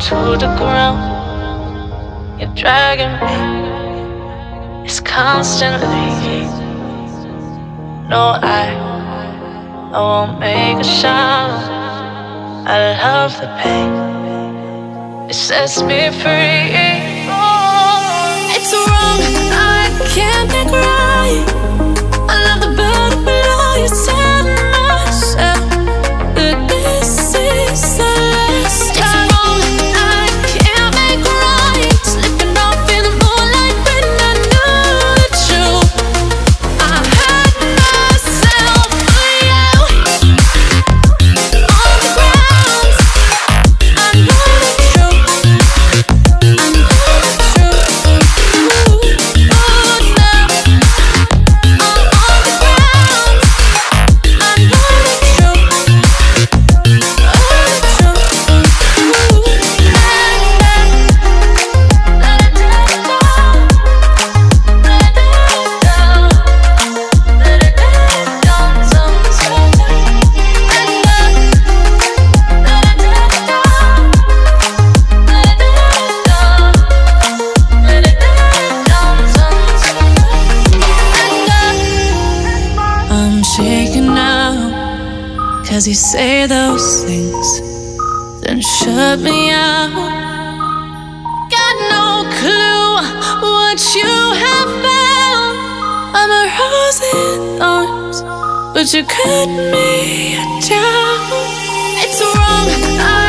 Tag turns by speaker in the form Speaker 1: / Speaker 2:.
Speaker 1: To the ground, you're dragging me. It's constantly. No, I won't make a sound. I love the pain. It sets me free. It's wrong, I can't make right. I love the bird below you. Tell myself that this is the last time. Cause you say those things, then shut me out. Got no clue what you have found. I'm a rose in thorns, but you cut me down. It's wrong.